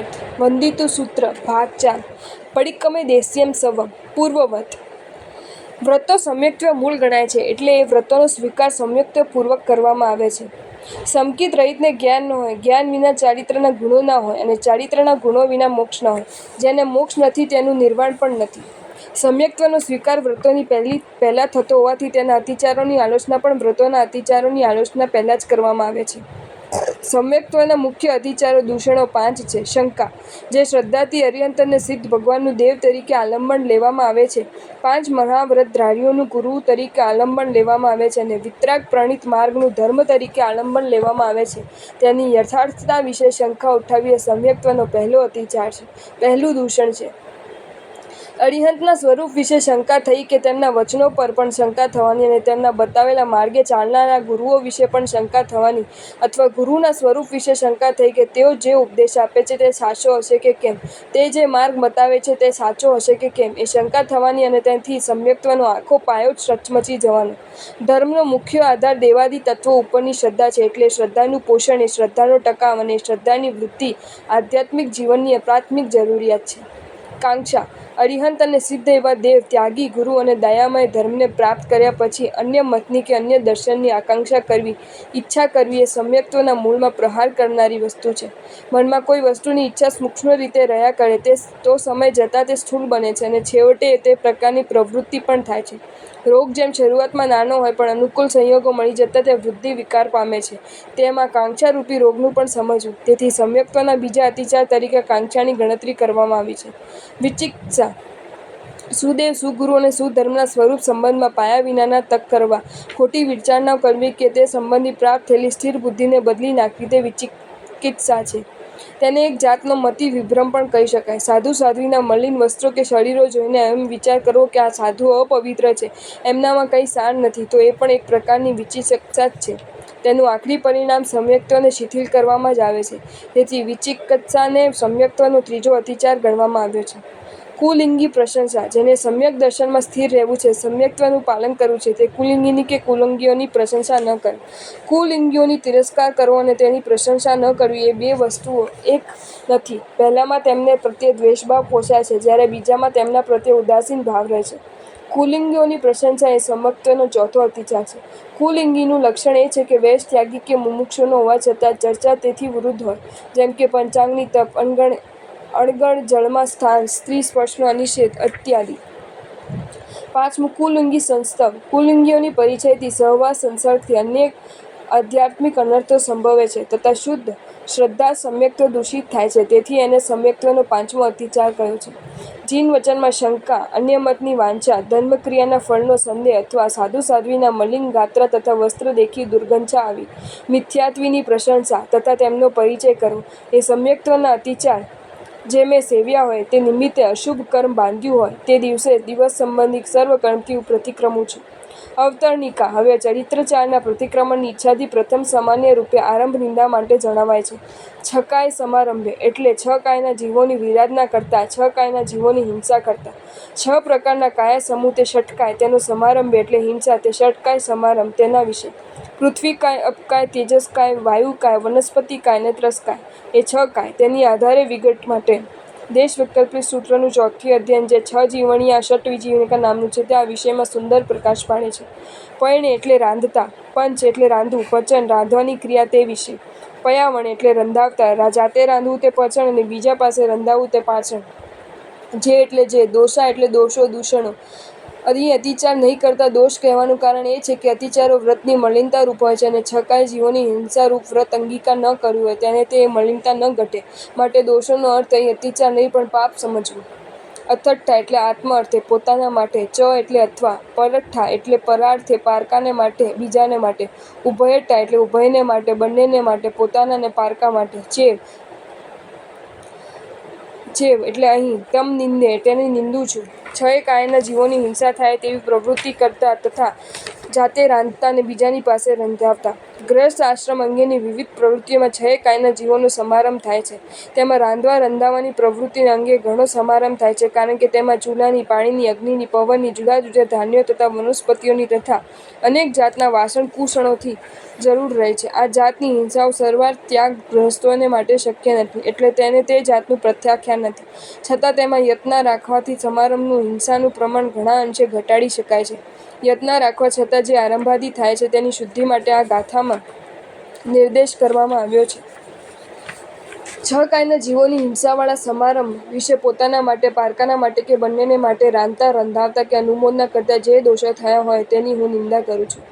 ભાવાર્થ વંદિતુ સૂત્ર ભાગ 4 પડિક્કમે દેશ્યમ સવમ પૂર્વવત. વ્રતો સમ્યક્ત્વ મૂળ ગણાય છે, એટલે એ વ્રતોનો સ્વીકાર સમ્યક્ત્વપૂર્વક કરવામાં આવે છે. સમકિત રહિતને જ્ઞાન ન હોય, જ્ઞાન વિના ચારિત્રના ગુણો ના હોય અને ચારિત્રના ગુણો વિના મોક્ષ ન હોય. જેને મોક્ષ નથી તેનું નિર્વાણ પણ નથી. સમ્યક્ત્વનો સ્વીકાર વ્રતોની પહેલા થતો હોવાથી તેના અતિચારોની આલોચના પણ વ્રતોના અતિચારોની આલોચના પહેલા જ કરવામાં આવે છે. સમ્યક્ત્વના મુખ્ય અતિચારો દૂષણો 5 છે. શંકા, જે શ્રદ્ધાથી અરિહંતને સિદ્ધ ભગવાનનું દેવ તરીકે આલંબન લેવામાં આવે છે. 5 મહાવ્રતધારીઓનું ગુરુ તરીકે આલંબન લેવામાં આવે છે અને વિતરાગ પ્રણીત માર્ગનું ધર્મ તરીકે આલંબન લેવામાં આવે છે. તેની યથાર્થતા વિશે શંકા ઉઠાવવી એ સમ્યક્ત્વનો પહેલો અતિચાર છે, પહેલું દૂષણ છે. અરિહંતના સ્વરૂપ વિશે શંકા થઈ કે તેમના વચનો પર પણ શંકા થવાની અને તેમના બતાવેલા માર્ગે ચાલનારા ગુરુઓ વિશે પણ શંકા થવાની અથવા ગુરુના સ્વરૂપ વિશે શંકા થઈ કે તેઓ જે ઉપદેશ આપે છે તે સાચો હશે કે કેમ, તે જે માર્ગ બતાવે છે તે સાચો હશે કે કેમ એ શંકા થવાની અને તેથી સમ્યક્ત્વનો આખો પાયો જ રચમચી જવાનો. ધર્મનો મુખ્ય આધાર દેવાદિ તત્વો ઉપરની શ્રદ્ધા છે, એટલે શ્રદ્ધાનું પોષણ એ શ્રદ્ધાનો ટકાવ અને શ્રદ્ધાની વૃદ્ધિ આધ્યાત્મિક જીવનની પ્રાથમિક જરૂરિયાત છે. કાંક્ષા, અરિહંત અને સિદ્ધ એવા દેવ, ત્યાગી ગુરુ અને દયામય ધર્મને પ્રાપ્ત કર્યા પછી અન્ય મતની કે અન્ય દર્શનની આકાંક્ષા કરવી, ઈચ્છા કરવી એ સમ્યક્ત્વના મૂળમાં પ્રહાર કરનારી વસ્તુ છે. મનમાં કોઈ વસ્તુની ઈચ્છા સૂક્ષ્મ રીતે રહ્યા કરે તો સમય જતાં તે સ્થૂળ બને છે અને છેવટે તે પ્રકારની પ્રવૃત્તિ પણ થાય છે. રોગ જેમ શરૂઆતમાં નાનો હોય પણ અનુકૂળ સંયોગો મળી જતાં તે વૃદ્ધિ વિકાર પામે છે, તેમ આ કાંક્ષારૂપી રોગનું પણ સમજવું. તેથી સમ્યક્ત્વના બીજા અતિચાર તરીકે કાંક્ષાની ગણતરી કરવામાં આવી છે. વિચિકિત્સા, સુદેવ, સુગુરુ અને સુધર્મના સ્વરૂપ સંબંધમાં પાયા વિનાના તર્ક કરવા, ખોટી વિચારણા કરવી કે તે સંબંધી પ્રાપ્ત થયેલી સ્થિર બુદ્ધિને બદલી નાખવી તે વિચિકિત્સા છે. તેને એક જાતનો મતિ વિભ્રમ પણ કહી શકાય. સાધુ સાધ્વીના મલિન વસ્ત્રો કે શરીરો જોઈને એમ વિચાર કરવો કે આ સાધુઓ અપવિત્ર છે, એમનામાં કંઈ સાર નથી, તો એ પણ એક પ્રકારની વિચિકિત્સા જ છે. તેનું આખરી પરિણામ સમ્યક્ત્વને શિથિલ કરવામાં જ આવે છે. તેથી વિચિકિત્સાને સમ્યક્ત્વનો ત્રીજો અતિચાર ગણવામાં આવ્યો છે. કુલિંગી પ્રશંસા, જેને સમ્યક દર્શનમાં સ્થિર રહેવું છે, સમ્યક્ત્વનું પાલન કરવું છે, તે કુલિંગીની કે કુલિંગીઓની પ્રશંસા ન કરે. કુલિંગીઓની તિરસ્કાર કરવો અને તેની પ્રશંસા ન કરવી એ બે વસ્તુઓ એક નથી. પહેલામાં તેમને પ્રત્યે દ્વેષભાવ પોષાય છે, જ્યારે બીજામાં તેમના પ્રત્યે ઉદાસીન ભાવ રહે છે. કુલિંગીઓની પ્રશંસા એ સમ્યક્ત્વનો ચોથો અતિચાર છે. કુલિંગીનું લક્ષણ એ છે કે વૈશ, ત્યાગી કે મુમુક્ષુનો હોવા છતાં ચર્ચા તેથી વિરુદ્ધ હોય, જેમ કે પંચાંગની તપ, અણગણ જળમાં સ્થાન, સ્ત્રી સ્પર્શનો અનિષેધ ઇત્યાદિ. 5મું કુલિંગી સંસ્તવ, કુલિંગીઓની પરિચયથી, સહવાસ, સંસર્ગથી અનેક આધ્યાત્મિક અનર્થો સંભવે છે તથા શુદ્ધ શ્રદ્ધા સમ્યક્ત્વ દૂષિત થાય છે, તેથી એને સમ્યક્ત્વનો 5મો અતિચાર કહ્યો છે. જીન વચનમાં શંકા, અન્ય મતની વાંછા, ધર્મક્રિયાના ફળનો સંદેહ અથવા સાધુ સાધ્વીના મલિન ગાત્ર તથા વસ્ત્ર દેખી દુર્ગંધા આવી, મિથ્યાત્વની પ્રશંસા તથા તેમનો પરિચય કરવો એ સમ્યક્ત્વના અતિચાર. જે મેં સેવ્યા હોય તે નિમિત્તે અશુભ કર્મ બાંધ્યું હોય તે દિવસ સંબંધી સર્વ કર્મથી હું પ્રતિક્રમું છું. અવતરણિકા, હવે ચરિત્રચારના પ્રતિક્રમણની ઈચ્છાથી પ્રથમ સામાન્ય રૂપે આરંભ નિંદા માટે જણાવાય છે. 6 કાય સમારંભે, એટલે 6 કાયના જીવોની વિરાધના કરતા, 6 કાયના જીવોની હિંસા કરતા. 6 પ્રકારના કાયા સમૂહ તે ષટકાય, તેનો સમારંભ એટલે હિંસા તે ષટકાય સમારંભ, તેના વિશે. પૃથ્વી કાય, અપકાય, તેજસ કાય, વાયુ કાય, વનસ્પતિ કાય અને ત્રસકાય એ 6 કાય. તેની આધારે વિગત માટે દેશ વૈકલ્પિક સૂત્રનું 4થી અધ્યયન, જે 6 જીવણીયા ષટ્વિજીવિકા નામનું છે, તે આ વિષયમાં સુંદર પ્રકાશ પાડે છે. પયણે એટલે રાંધતા, પંચ એટલે રાંધવું, પચન રાંધવાની ક્રિયા તે વિશે. પયાવણ એટલે રંધાવતા, જાતે રાંધવું તે પચન અને બીજા પાસે રંધાવવું તે પાચન. જે એટલે જે, દોષા એટલે દોષો, દૂષણો. અહીં અતિચાર નહીં કરતા દોષ કહેવાનું કારણ એ છે કે અતિચારો વ્રતની મલિનતા રૂપ હોય છે અને 6 કાય જીવોની હિંસારૂપ વ્રત અંગીકાર ન કર્યું હોય તેને તે મલિનતા ન ઘટે, માટે દોષોનો અર્થ અહીં અતિચાર નહીં પણ પાપ સમજવું. અથઠ્ઠા એટલે આત્મ અર્થે, પોતાના માટે. ચ એટલે અથવા, પરઠ્ઠા એટલે પરાર્થે, પારકાને માટે, બીજાને માટે. ઉભયઠ્ઠા એટલે ઉભયને માટે, બંનેને માટે, પોતાના અને પારકા માટે. ચેવ એટલે અહીં, તમ નિંદે તેને નિંદું છું. 6 કાયના જીવોની હિંસા થાય તેવી પ્રવૃત્તિ કરતા તથા જાતે રાંધતા અને બીજાની પાસે રંધાવતા. ગૃહસ્થ આશ્રમ અંગેની વિવિધ પ્રવૃત્તિઓમાં 6 કાયના જીવોનો સમારંભ થાય છે. તેમાં રાંધવા રંધાવાની પ્રવૃત્તિ અંગે ઘણો સમારંભ થાય છે, કારણ કે તેમાં ચૂલાની, પાણીની, અગ્નિની, પવનની, જુદા જુદા ધાન્યો તથા વનસ્પતિઓની તથા અનેક જાતના વાસણ-કુસણોથી જરૂર રહે છે. આ જાતની હિંસાઓ સરવાર ત્યાગ ગૃહસ્થોને માટે શક્ય નથી, એટલે તેને તે જાતનું પ્રત્યાખ્યાન નથી. છતાં તેમાં યત્ન રાખવાથી સમારંભનું હિંસાનું પ્રમાણ ઘણા અંશે ઘટાડી શકાય છે. યત્ન રાખવા છતાં જે આરંભાદિ થાય છે તેની શુદ્ધિ માટે આ ગાથામાં નિર્દેશ કરવામાં આવ્યો છે. 6 કાયના જીવોની હિંસાવાળા સમારંભ વિશે પોતાના માટે, પારકાના માટે કે બંનેને માટે રાંધતા, રંધાવતા કે અનુમોદના કરતા જે દોષો થયા હોય તેની હું નિંદા કરું છું.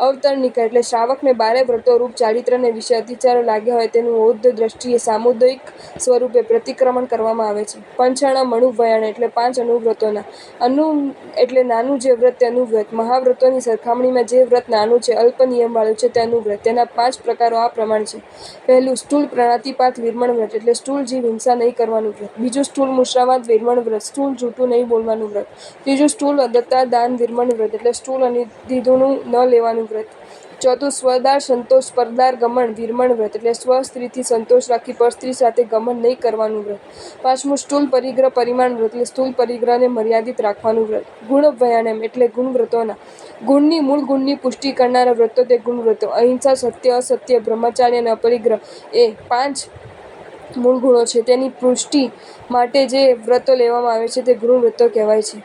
અવતરણિકા એટલે શ્રાવકને 12 વ્રતો રૂપ ચારિત્ર્યને વિશે અતિચારો લાગ્યા હોય તેનું બૌદ્ધ દ્રષ્ટિએ સામુદાયિક સ્વરૂપે પ્રતિક્રમણ કરવામાં આવે છે. પંચાણમ અનુવ્રયાણ એટલે 5 અનુવ્રતોના. અનુ એટલે નાનું જે વ્રત તે અનુવ્રત. મહાવ્રતોની સરખામણીમાં જે વ્રત નાનું છે, અલ્પ નિયમવાળું છે તે અનુવ્રત. તેના 5 પ્રકારો આ પ્રમાણે છે. પહેલું સ્થૂળ પ્રાણાતિપાત વિરમણ વ્રત એટલે સ્થૂળ જીવ હિંસા નહીં કરવાનું વ્રત. બીજું સ્થૂળ મુષાવાદ વિરમણ વ્રત, સ્થૂળ જૂઠું નહીં બોલવાનું વ્રત. ત્રીજું સ્થૂળ અદત્તા દાન વિરમણ વ્રત એટલે સ્થૂળ અનિધિનું ન લેવાનું વ્રત. ચોથું સ્વદાર સંતોષ પરદાર ગમન વિરમણ વ્રત એટલે સ્વ સ્ત્રીથી સંતોષ રાખી પર સ્ત્રી સાથે ગમન નહીં કરવાનું વ્રત. પાંચમું સ્થૂળ પરિગ્રહ પરિમાણ વ્રત એટલે સ્થૂળ પરિગ્રહને મર્યાદિત રાખવાનું વ્રત. ગુણ વ્યાયામ એટલે ગુણ વ્રતોના. ગુણની મૂળ ગુણની પુષ્ટિ કરનારા વ્રતો તે ગુણ વ્રતો. અહિંસા, સત્ય, અસત્ય, બ્રહ્મચાર્ય અને અપરિગ્રહ એ 5 મૂળ ગુણો છે. તેની પુષ્ટિ માટે જે વ્રતો લેવામાં આવે છે તે ગુણ વ્રતો કહેવાય છે.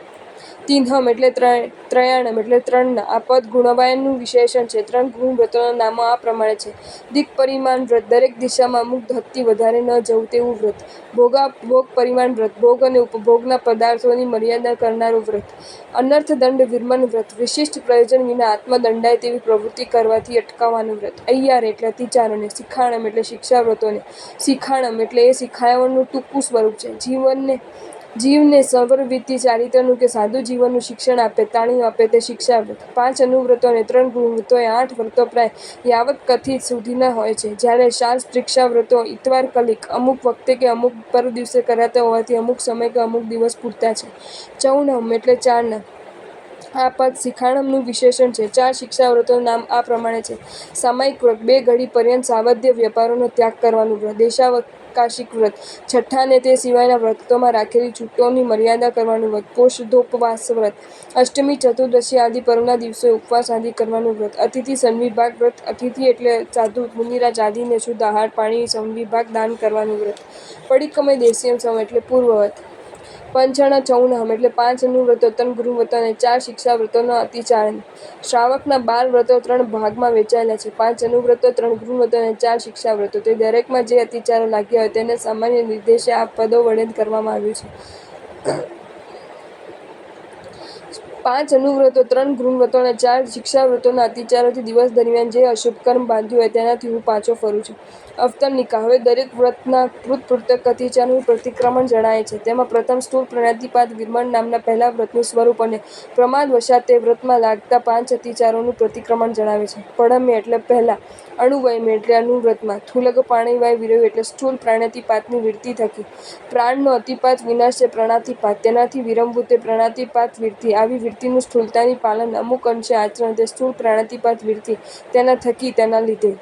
તીનહમ એટલે ત્રયાણમ એટલે 3ના. આ પદ ગુણવાયનનું વિશેષણ છે. 3 ગુણ વ્રતોના નામો આ પ્રમાણે છે. દિક્પરિમાણ વ્રત દરેક દિશામાં અમુક હદથી વધારે ન જવું તેવું વ્રત. ભોગ પરિમાણ વ્રત ભોગ અને ઉપભોગના પદાર્થોની મર્યાદા કરનારું વ્રત. અનર્થ દંડ વિરમણ વ્રત વિશિષ્ટ પ્રયોજન વિના આત્મદંડાય તેવી પ્રવૃત્તિ કરવાથી અટકાવવાનું વ્રત. અય્યાર એટલે અતિચારોને. શિખાણમ એટલે શિક્ષા વ્રતોને. શિખાણમ એટલે એ શિખામણનું ટૂંકું સ્વરૂપ છે. જીવને સર્વવિધિ ચારિત્રનું કે સાધુ જીવનનું શિક્ષણ આપે, તાણીઓ આપે તે શિક્ષા વ્રત. 5 અનુવ્રતો અને 3 ગુણ વ્રતો એ 8 વ્રતો પ્રાય યાવત કથિત સુધીના હોય છે. જ્યારે શાસ્ત્રિક્ષા વ્રતો ઇતવાર કલિક અમુક વખતે કે અમુક પર દિવસે કરાતા હોવાથી અમુક સમય કે અમુક દિવસ પૂરતા છે. ચૌણમ એટલે 4ના. આ પદ શિખાણમનું વિશેષણ છે. 4 શિક્ષા વ્રતોના નામ આ પ્રમાણે છે. સામાયિક વ્રત 2 ઘડી પર્યંત સાવધ્ય વ્યાપારોનો ત્યાગ કરવાનું વ્રત. દેશાવકાશિક વ્રત 6ઠ્ઠા ને તે સિવાયના વ્રતોમાં રાખેલી છૂટોની મર્યાદા કરવાનું વ્રત. પોષધોપવાસ વ્રત અષ્ટમી, ચતુર્દશી આદિ પર્વના દિવસે ઉપવાસ આદિ કરવાનું વ્રત. અતિથિ સંવિભાગ વ્રત અતિથિ એટલે સાધુ મુનિરાજ આદિને શુદ્ધ આહાર પાણી સંવિભાગ દાન કરવાનું વ્રત. પડિક્કમય દેશીયમ સમ એટલે પૂર્વવત. પંચણ ચૌનહમ એટલે 5 અનુવ્રતો, 3 ગુણ વ્રતો અને 4 શિક્ષા વ્રતોનો અતિચારણ. શ્રાવકના 12 વ્રતો 3 ભાગમાં વહેંચાયેલા છે. 5 અનુવ્રતો, 3 ગુણ વ્રતો અને 4 શિક્ષા વ્રતો. તે દરેકમાં જે અતિચારો લાગ્યા હોય તેને સામાન્ય નિર્દેશે આ પદો વડે કરવામાં આવ્યું છે. 5 અનુવ્રતો, 3 ગુણ વ્રતો અને 4 શિક્ષા વ્રતોના અતિચારોથી દિવસ દરમિયાન જે અશુભ કર્મ બાંધ્યું હોય તેનાથી હું પાછો ફરું છું. અવતરણિકા હવે દરેક વ્રતના કૃતપૂર્તક અતિચારનું પ્રતિક્રમણ જણાય છે. તેમાં પ્રથમ સ્થૂળ પ્રાણાતિપાત વિરમણ નામના પહેલા વ્રતનું સ્વરૂપ અને પ્રમાદવશાત તે વ્રતમાં લાગતા 5 અતિચારોનું પ્રતિક્રમણ જણાવે છે. પડમ્ય એટલે પહેલા. અણુવયમ્ય એટલે અનુવ્રતમાં. થૂલગ પ્રાણવાય વિરવ્ય એટલે સ્થૂળ પ્રાણાતિપાતની વૃત્તિ થકી. પ્રાણનો અતિપાત વિનાશ છે પ્રાણાતિપાત. તેનાથી વિરમવું તે પ્રાણાતિપાત વૃત્તિ. આવી વૃત્તિનું સ્થૂળતાની પાલન અમુક અંશે આચરણ તે સ્થૂળ પ્રાણાતિપાત વૃત્તિ. તેના થકી તેના લીધે.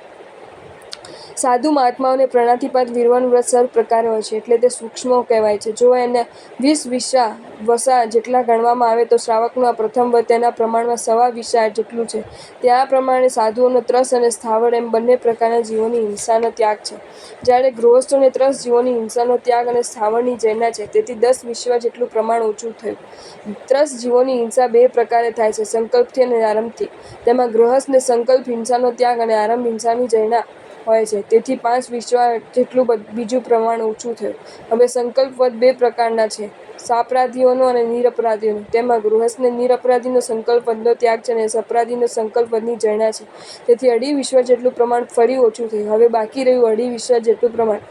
સાધુ મહાત્માઓને પ્રાણાતિપાત વિરમણ વ્રત સર્વ પ્રકારે હોય છે, એટલે તે સૂક્ષ્મ કહેવાય છે. જો એને 20 વસા જેટલા ગણવામાં આવે તો શ્રાવકનું આ પ્રથમ વ્રત તેના પ્રમાણમાં 1.25 વિસા જેટલું છે. તે આ પ્રમાણે સાધુઓનો ત્રસ અને સ્થાવર એમ બંને પ્રકારના જીવોની હિંસાનો ત્યાગ છે. જ્યારે ગૃહસ્થોને ત્રસ જીવોની હિંસાનો ત્યાગ અને સ્થાવરની જૈના છે, તેથી 10 વિશ્વા જેટલું પ્રમાણ ઓછું થયું. ત્રસ જીવોની હિંસા 2 પ્રકારે થાય છે, સંકલ્પથી અને આરંભથી. તેમાં ગૃહસ્થને સંકલ્પ હિંસાનો ત્યાગ અને આરંભ હિંસાની જૈના હોય છે, તેથી 5 વિશ્વા જેટલું બીજું પ્રમાણ ઓછું થયું. હવે સંકલ્પવદ 2 પ્રકારના છે, સાપરાધીઓનો અને નિરપરાધીઓનો. તેમાં ગૃહસ્થને નિરપરાધીનો સંકલ્પવદનો ત્યાગ છે અને સપરાધીનો સંકલ્પવદની જૈના છે, તેથી 2.5 વિશ્વા જેટલું પ્રમાણ ફરી ઓછું થયું. હવે બાકી રહ્યું 2.5 વિશ્વા જેટલું પ્રમાણ.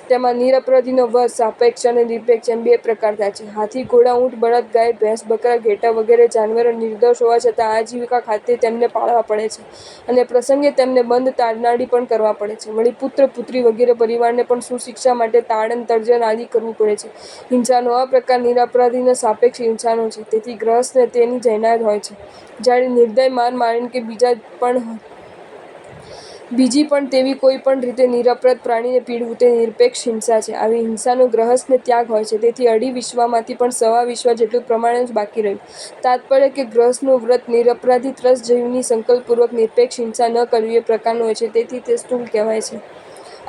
તેમાં નિરપરાધીનો વધ, સાપેક્ષ અને નિરપેક્ષ એમ બે પ્રકાર થાય છે. હાથી, ઘોડા, ઊંટ, બળદ, ગાય, ભેંસ, બકરા, ઘેટાં વગેરે જાનવરો નિર્દોષ હોવા છતાં આજીવિકા ખાતર તેમને પાળવા પડે છે અને પ્રસંગે તેમને બંધ તાડનાડી પણ કરવા પડે છે. વળી પુત્ર, પુત્રી વગેરે પરિવારને પણ સુશિક્ષા માટે તાડન, તર્જન આદિ કરવું પડે છે. હિંસાનો આ પ્રકાર નિરપરાધીનો સાપેક્ષ હિંસાનો છે. તેથી ગ્રહસ્થને તેની જૈનાત હોય છે, જ્યારે નિર્દય માર મારીને કે બીજી પણ તેવી કોઈ પણ રીતે નિરપરાધ પ્રાણીને પીડવું તે નિરપેક્ષ હિંસા છે. આવી હિંસાનો ગ્રહસ્થને ત્યાગ હોય છે. તેથી અઢી વિશ્વમાંથી પણ સવા વિશ્વ જેટલું પ્રમાણ જ બાકી રહ્યું. તાત્પર્ય કે ગ્રહસ્થનું વ્રત નિરપરાધી ત્રસ્તજીવની સંકલ્પપૂર્વક નિરપેક્ષ હિંસા ન કરવી એ પ્રકારનું હોય છે. તેથી તે સ્થૂળ કહેવાય છે.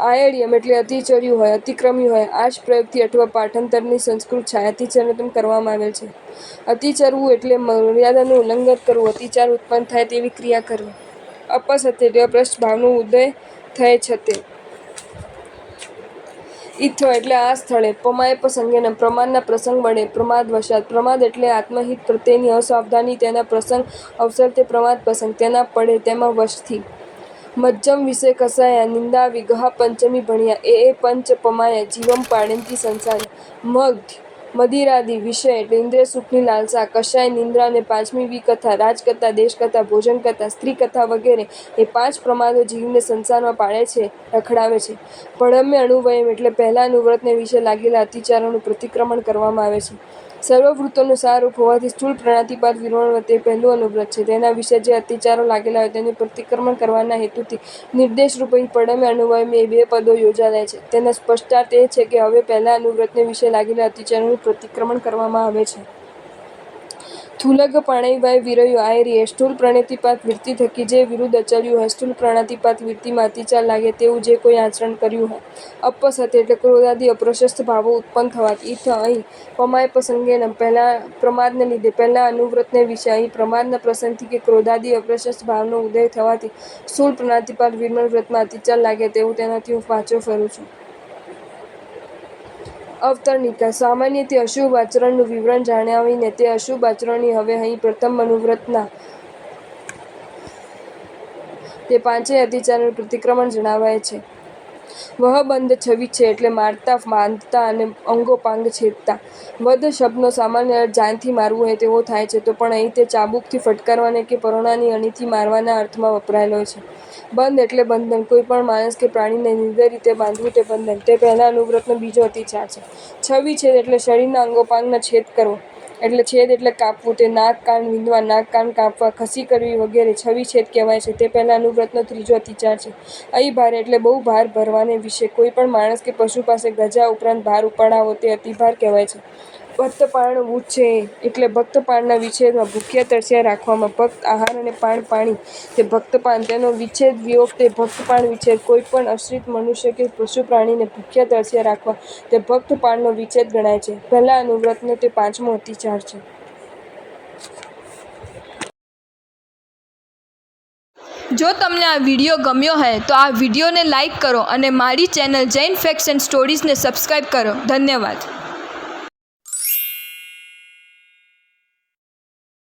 આયડ્યમ એટલે અતિચર્યું હોય, અતિક્રમ્યું હોય. આ જ પ્રયોગથી અથવા પાઠાંતરની સંસ્કૃત છાયાતિચરણમ કરવામાં આવેલ છે. અતિચરવું એટલે મર્યાદાનું ઉલ્લંઘન કરવું, અતિચાર ઉત્પન્ન થાય તેવી ક્રિયા કરવી. અપસત્ય એટલે અપ્રસ્થ ભાવનો ઉદય થયે છતે. ઇત્થ એટલે આ સ્થળે. પમાયપસંગેન પ્રમાદના પ્રસંગ વડે, પ્રમાદવશાત. પ્રમાદ એટલે આત્મહિત પ્રત્યેની અસાવધાની, તેના પ્રસંગ અવસર તે પ્રમાદ પ્રસંગ, તેના પડે તેમાં વશથી. મજ્જમ વિષય કસાયા, નિંદા વિગહ પંચમી ભણ્યા. એ પંચ પમાય જીવમ પાડેન્તિ સંસારે. મધ મદિરાદિ વિષય એટલે ઇન્દ્રિય સુખની લાલસા. કષાય નિંદ્રા અને પાંચમી વિકથા, રાજકથા, દેશકથા, ભોજનકથા, સ્ત્રીકથા વગેરે એ પાંચ પ્રમાદો જીવને સંસારમાં પાડે છે, રખડાવે છે. પડમ્ય અણુવયમ એટલે પહેલા અનુવ્રતને વિશે લાગેલા અતિચારોનું પ્રતિક્રમણ કરવામાં આવે છે. સર્વવૃત્તોનું સારરૂપ હોવાથી સ્થૂળ પ્રાણાતિપાત વિવર્ણ તે પહેલું અનુવ્રત છે. તેના વિશે જે અતિચારો લાગેલા હોય તેનું પ્રતિક્રમણ કરવાના હેતુથી નિર્દેશરૂપ અહીં પડમ્ય અણુવયમ એ બે પદો યોજાયા છે. તેનો સ્પષ્ટાર્થ એ છે કે હવે પહેલા અનુવ્રતને વિશે લાગેલા અતિચારોનું પ્રતિક્રમણ કરવામાં આવે છે. સ્થૂલગ પ્રાણૈવાય વિરયો આયર્યે સ્થૂળ પ્રાણાતિપાત વૃત્તિ થકી જે વિરુદ્ધ આચર્યું હોય, સ્થૂળ પ્રાણાતિપાત વૃત્તિમાં અતિચાર લાગે તેવું જે કોઈ આચરણ કર્યું હોય. અપસત્ય એટલે ક્રોધાદિ અપ્રશસ્ત ભાવો ઉત્પન્ન થવાથી. ઇત્થ અહીં પમાયપસંગેન પ્રમાદને લીધે પહેલા અનુવ્રતને વિશે, અહીં પ્રમાદના પ્રસંગથી કે ક્રોધાદિ અપ્રશસ્ત ભાવનો ઉદય થવાથી સ્થૂળ પ્રાણાતિપાત વિવર્ણ વ્રતમાં અતિચાર લાગે તેવું તેનાથી હું પાછો ફરું છું. અવતરણિકા. સામાન્ય તે અશુભ આચરણનું વિવરણ જણાવીને તે અશુભ આચરણની હવે અહીં પ્રથમ અનુવ્રતના તે પાંચેય અતિચારોનું પ્રતિક્રમણ જણાવાય છે. વહબંધ છવી છે એટલે મારતા, બાંધતા અને અંગોપાંગ છેદતા. વધ શબ્દનો સામાન્ય અર્થ જાનથી મારવું હોય તેવો થાય છે, તો પણ અહીં તે ચાબુકથી ફટકારવાને કે પરોણાની અણીથી મારવાના અર્થમાં વપરાયેલો છે. બંધ એટલે બંધન. કોઈ પણ માણસ કે પ્રાણીને નિર્દય રીતે બાંધવું તે બંધન. તે પહેલા અનુવ્રતનો બીજો અતિચાર છે. છવી છેદ એટલે શરીરના અંગોપાંગના છેદ કરવો. એટલે છેદ એટલે કાપવું. તે નાક, કાન વીંધવા, નાક, કાન કાપવા, ખસી કરવી વગેરે છવી છેદ કહેવાય છે. તે પહેલા અનુવ્રતનો ત્રીજો અતિચાર છે. અહીં ભારે એટલે બહુ ભાર ભરવાને વિશે. કોઈ પણ માણસ કે પશુ પાસે ગજા ઉપરાંત ભાર ઉપાડાવો તે અતિભાર કહેવાય છે. ભક્તપાણ વુચ્છેય એટલે ભક્તપાણના વિછેદમાં, ભૂખ્યા તરસ્યા રાખવામાં. ભક્ત આહાર અને પાણ પાણી તે ભક્તપાન, તેનો વિચ્છેદ વિયોગ તે ભક્તપાણ વિચ્છેદ. કોઈ પણ આશ્રિત મનુષ્ય કે પશુ પ્રાણીને ભૂખ્યા તરસ્યા રાખવા તે ભક્તપાણનો વિચ્છેદ ગણાય છે. પહેલા અનુવ્રતનો તે પાંચમો અતિચાર છે. જો તમને આ વિડીયો ગમ્યો હોય તો આ વિડીયોને લાઈક કરો અને મારી ચેનલ જૈન ફેક્ટ્સ એન્ડ સ્ટોરીઝને સબસ્ક્રાઈબ કરો. ધન્યવાદ.